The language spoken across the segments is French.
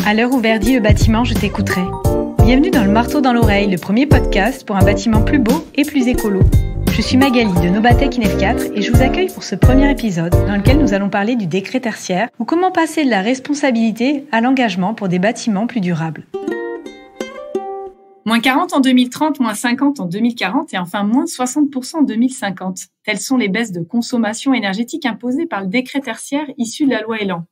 À l'heure où verdit le bâtiment, je t'écouterai. Bienvenue dans le marteau dans l'oreille, le premier podcast pour un bâtiment plus beau et plus écolo. Je suis Magali de Nobatec INEF4 et je vous accueille pour ce premier épisode dans lequel nous allons parler du décret tertiaire ou comment passer de la responsabilité à l'engagement pour des bâtiments plus durables. Moins 40 en 2030, moins 50 en 2040 et enfin moins 60% en 2050. Telles sont les baisses de consommation énergétique imposées par le décret tertiaire issu de la loi Elan.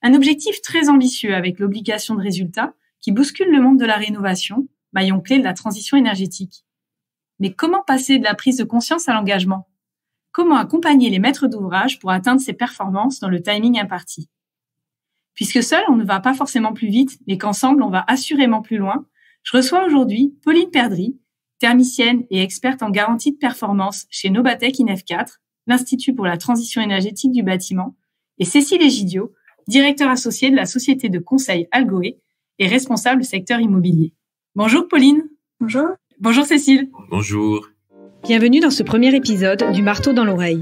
Un objectif très ambitieux avec l'obligation de résultat qui bouscule le monde de la rénovation, maillon clé de la transition énergétique. Mais comment passer de la prise de conscience à l'engagement ? Comment accompagner les maîtres d'ouvrage pour atteindre ces performances dans le timing imparti ? Puisque seul, on ne va pas forcément plus vite, mais qu'ensemble, on va assurément plus loin, je reçois aujourd'hui Pauline Perdry, thermicienne et experte en garantie de performance chez Nobatec INEF4, l'Institut pour la transition énergétique du bâtiment, et Cécile Egidio, directeur associé de la société de conseil Algoé et responsable secteur immobilier. Bonjour Pauline. Bonjour. Bonjour Cécile. Bonjour. Bienvenue dans ce premier épisode du marteau dans l'oreille.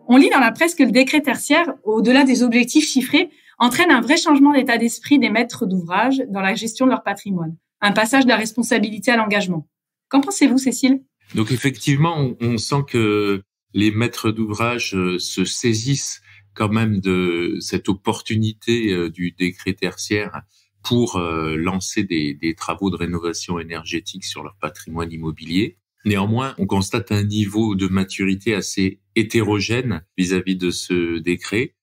On lit dans la presse que le décret tertiaire, au-delà des objectifs chiffrés, entraîne un vrai changement d'état d'esprit des maîtres d'ouvrage dans la gestion de leur patrimoine. Un passage de la responsabilité à l'engagement. Qu'en pensez-vous, Cécile ? Donc effectivement, on sent que les maîtres d'ouvrage se saisissent quand même de cette opportunité du décret tertiaire pour lancer des travaux de rénovation énergétique sur leur patrimoine immobilier. Néanmoins, on constate un niveau de maturité assez hétérogène vis-à-vis de ce décret.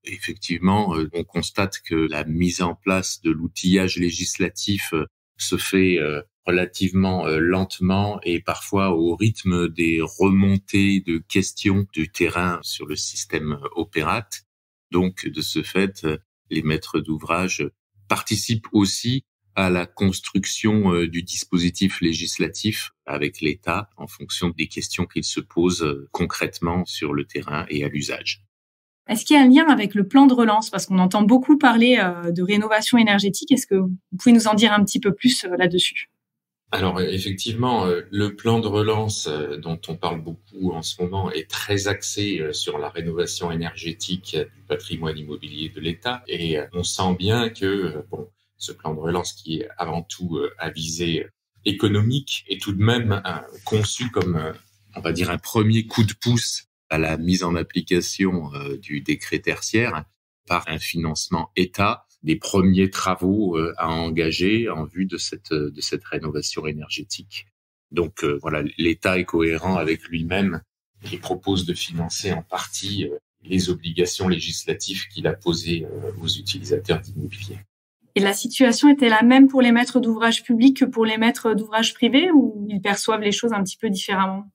Effectivement, on constate que la mise en place de l'outillage législatif se fait relativement lentement et parfois au rythme des remontées de questions du terrain sur le système Opérate. Donc, de ce fait, les maîtres d'ouvrage participent aussi à la construction du dispositif législatif avec l'État en fonction des questions qu'ils se posent concrètement sur le terrain et à l'usage. Est-ce qu'il y a un lien avec le plan de relance ? Parce qu'on entend beaucoup parler de rénovation énergétique. Est-ce que vous pouvez nous en dire un petit peu plus là-dessus ? Alors effectivement, le plan de relance dont on parle beaucoup en ce moment est très axé sur la rénovation énergétique du patrimoine immobilier de l'État. Et on sent bien que ce plan de relance qui est avant tout à visée économique est tout de même conçu comme, on va dire, un premier coup de pouce à la mise en application du décret tertiaire par un financement État des premiers travaux à engager en vue de cette rénovation énergétique. Donc voilà, l'État est cohérent avec lui-même et propose de financer en partie les obligations législatives qu'il a posées aux utilisateurs d'immobilier. Et la situation était la même pour les maîtres d'ouvrage publics que pour les maîtres d'ouvrage privés ou ils perçoivent les choses un petit peu différemment ?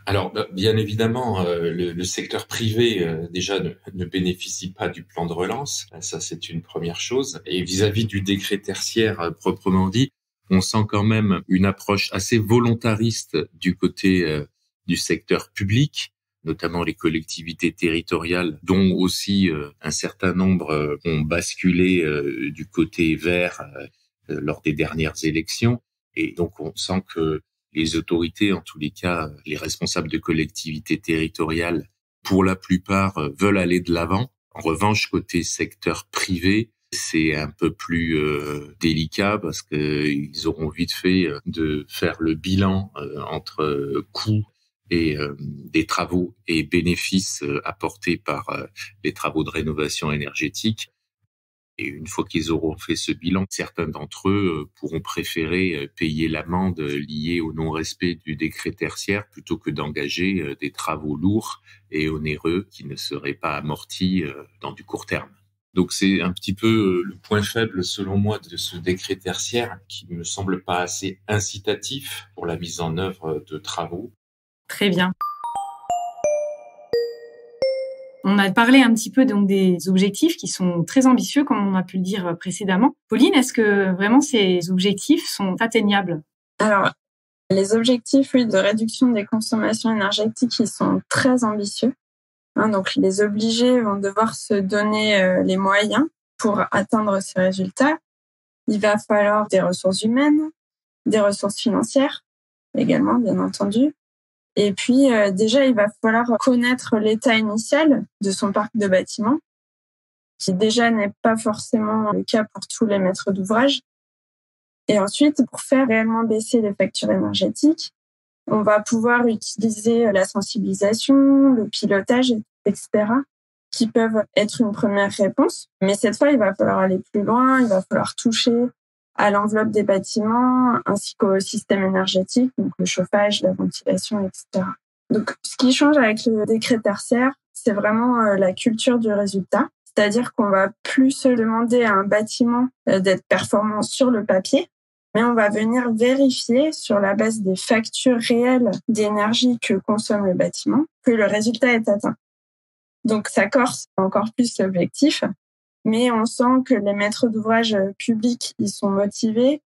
Alors, bien évidemment, le secteur privé déjà ne bénéficie pas du plan de relance. Ça, c'est une première chose. Et vis-à-vis du décret tertiaire proprement dit, on sent quand même une approche assez volontariste du côté du secteur public, notamment les collectivités territoriales, dont aussi un certain nombre ont basculé du côté vert lors des dernières élections. Et donc, on sent que les autorités, en tous les cas, les responsables de collectivités territoriales, pour la plupart, veulent aller de l'avant. En revanche, côté secteur privé, c'est un peu plus délicat parce que ils auront vite fait de faire le bilan entre coûts et des travaux et bénéfices apportés par les travaux de rénovation énergétique. Et une fois qu'ils auront fait ce bilan, certains d'entre eux pourront préférer payer l'amende liée au non-respect du décret tertiaire plutôt que d'engager des travaux lourds et onéreux qui ne seraient pas amortis dans du court terme. Donc c'est un petit peu le point faible, selon moi, de ce décret tertiaire qui ne me semble pas assez incitatif pour la mise en œuvre de travaux. Très bien. On a parlé un petit peu donc des objectifs qui sont très ambitieux, comme on a pu le dire précédemment. Pauline, est-ce que vraiment ces objectifs sont atteignables ? Alors, les objectifs de réduction des consommations énergétiques, ils sont très ambitieux. Donc, les obligés vont devoir se donner les moyens pour atteindre ces résultats. Il va falloir des ressources humaines, des ressources financières également, bien entendu. Et puis, déjà, il va falloir connaître l'état initial de son parc de bâtiments qui déjà n'est pas forcément le cas pour tous les maîtres d'ouvrage. Et ensuite, pour faire réellement baisser les factures énergétiques, on va pouvoir utiliser la sensibilisation, le pilotage, etc., qui peuvent être une première réponse. Mais cette fois, il va falloir aller plus loin, il va falloir toucher à l'enveloppe des bâtiments ainsi qu'au système énergétique, donc le chauffage, la ventilation, etc. Donc, ce qui change avec le décret tertiaire, c'est vraiment la culture du résultat. C'est-à-dire qu'on va plus se demander à un bâtiment d'être performant sur le papier, mais on va venir vérifier sur la base des factures réelles d'énergie que consomme le bâtiment que le résultat est atteint. Donc, ça corse encore plus l'objectif, mais on sent que les maîtres d'ouvrage publics, ils sont motivés,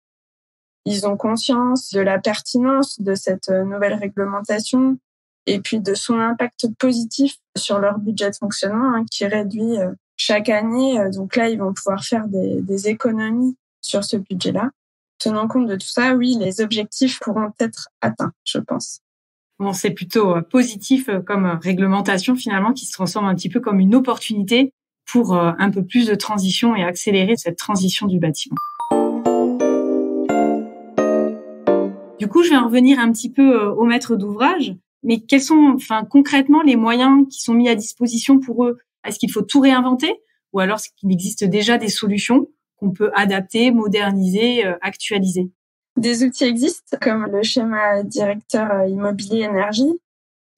ils ont conscience de la pertinence de cette nouvelle réglementation et puis de son impact positif sur leur budget de fonctionnement qui réduit chaque année. Donc là, ils vont pouvoir faire des économies sur ce budget-là. Tenant compte de tout ça, oui, les objectifs pourront être atteints, je pense. Bon, c'est plutôt positif comme réglementation finalement qui se transforme un petit peu comme une opportunité pour un peu plus de transition et accélérer cette transition du bâtiment. Du coup, je vais en revenir un petit peu aux maîtres d'ouvrage, mais quels sont concrètement les moyens qui sont mis à disposition pour eux? Est-ce qu'il faut tout réinventer ou alors est-ce qu'il existe déjà des solutions qu'on peut adapter, moderniser, actualiser? Des outils existent comme le schéma directeur immobilier énergie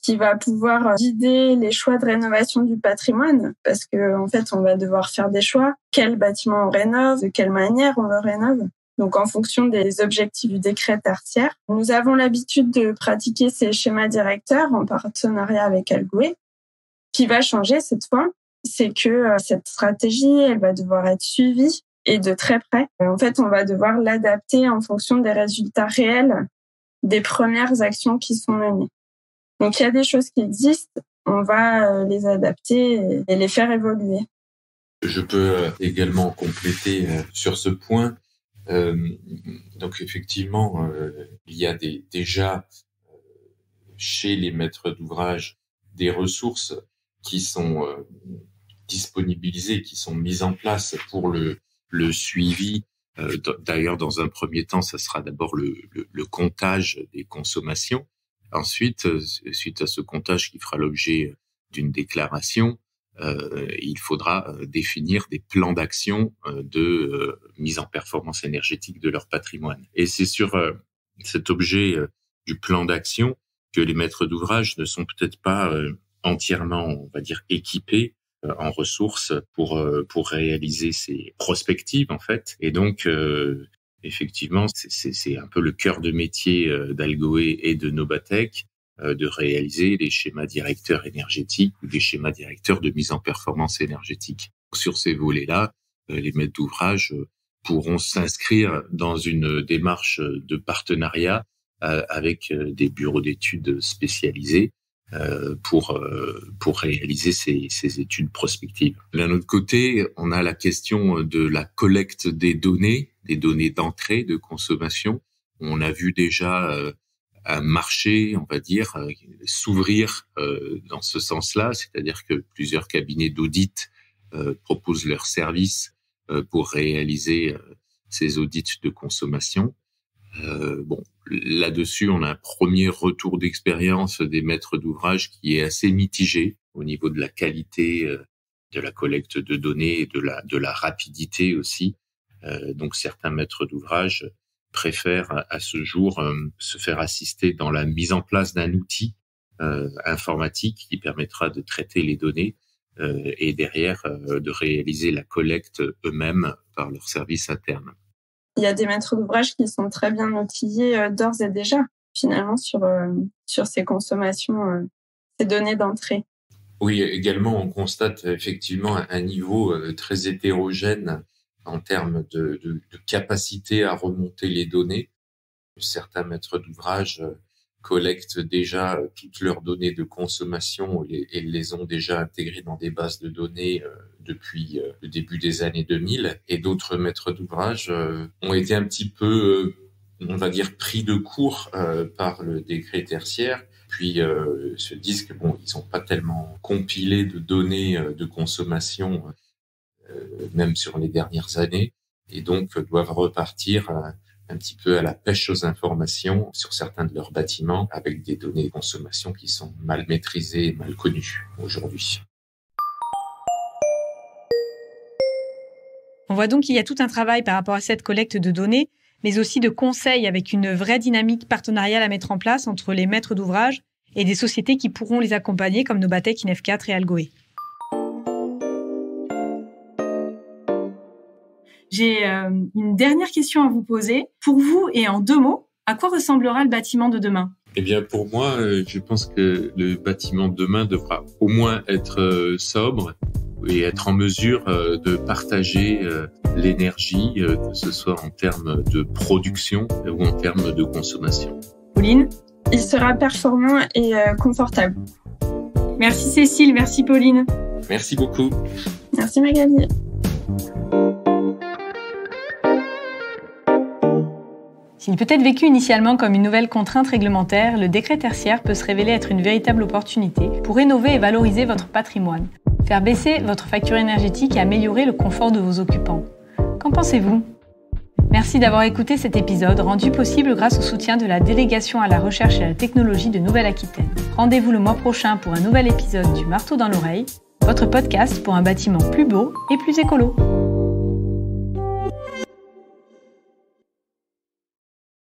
qui va pouvoir guider les choix de rénovation du patrimoine parce que en fait, on va devoir faire des choix. Quel bâtiment on rénove, de quelle manière on le rénove. Donc, en fonction des objectifs du décret tertiaire. Nous avons l'habitude de pratiquer ces schémas directeurs en partenariat avec Algoué. Ce qui va changer cette fois, c'est que cette stratégie, elle va devoir être suivie et de très près. En fait, on va devoir l'adapter en fonction des résultats réels des premières actions qui sont menées. Donc, il y a des choses qui existent, on va les adapter et les faire évoluer. Je peux également compléter sur ce point. Donc, effectivement, il y a déjà chez les maîtres d'ouvrage des ressources qui sont disponibilisées, qui sont mises en place pour le suivi. D'ailleurs, dans un premier temps, ça sera d'abord le comptage des consommations. Ensuite, suite à ce comptage qui fera l'objet d'une déclaration, il faudra définir des plans d'action de mise en performance énergétique de leur patrimoine. Et c'est sur cet objet du plan d'action que les maîtres d'ouvrage ne sont peut-être pas entièrement, on va dire, équipés en ressources pour réaliser ces prospectives en fait. Et donc effectivement, c'est un peu le cœur de métier d'Algoué et de Nobatec de réaliser les schémas directeurs énergétiques ou des schémas directeurs de mise en performance énergétique. Sur ces volets-là, les maîtres d'ouvrage pourront s'inscrire dans une démarche de partenariat avec des bureaux d'études spécialisés pour réaliser ces études prospectives. D'un autre côté, on a la question de la collecte des données d'entrée, de consommation. On a vu déjà un marché, on va dire, s'ouvrir dans ce sens-là, c'est-à-dire que plusieurs cabinets d'audit proposent leurs services pour réaliser ces audits de consommation. Bon, là-dessus, on a un premier retour d'expérience des maîtres d'ouvrage qui est assez mitigé au niveau de la qualité de la collecte de données et de la rapidité aussi. Donc, certains maîtres d'ouvrage préfèrent à ce jour se faire assister dans la mise en place d'un outil informatique qui permettra de traiter les données et derrière de réaliser la collecte eux-mêmes par leur service interne. Il y a des maîtres d'ouvrage qui sont très bien outillés d'ores et déjà, finalement, sur ces consommations, ces données d'entrée. Oui, également, on constate effectivement un niveau très hétérogène en termes de capacité à remonter les données. Certains maîtres d'ouvrage collectent déjà toutes leurs données de consommation et les ont déjà intégrées dans des bases de données depuis le début des années 2000. Et d'autres maîtres d'ouvrage ont été un petit peu, on va dire, pris de court par le décret tertiaire. Puis se disent que bon, ils sont pas tellement compilés de données de consommation même sur les dernières années, et donc doivent repartir un petit peu à la pêche aux informations sur certains de leurs bâtiments, avec des données de consommation qui sont mal maîtrisées et mal connues aujourd'hui. On voit donc qu'il y a tout un travail par rapport à cette collecte de données, mais aussi de conseils avec une vraie dynamique partenariale à mettre en place entre les maîtres d'ouvrage et des sociétés qui pourront les accompagner comme Nobatec, Inef4 et Algoé. J'ai une dernière question à vous poser. Pour vous, et en 2 mots, à quoi ressemblera le bâtiment de demain ? Eh bien, pour moi, je pense que le bâtiment de demain devra au moins être sobre et être en mesure de partager l'énergie, que ce soit en termes de production ou en termes de consommation. Pauline ? Il sera performant et confortable. Merci Cécile, merci Pauline. Merci beaucoup. Merci Magali. S'il peut être vécu initialement comme une nouvelle contrainte réglementaire, le décret tertiaire peut se révéler être une véritable opportunité pour rénover et valoriser votre patrimoine, faire baisser votre facture énergétique et améliorer le confort de vos occupants. Qu'en pensez-vous ? Merci d'avoir écouté cet épisode rendu possible grâce au soutien de la Délégation à la recherche et à la technologie de Nouvelle-Aquitaine. Rendez-vous le mois prochain pour un nouvel épisode du Marteau dans l'oreille, votre podcast pour un bâtiment plus beau et plus écolo.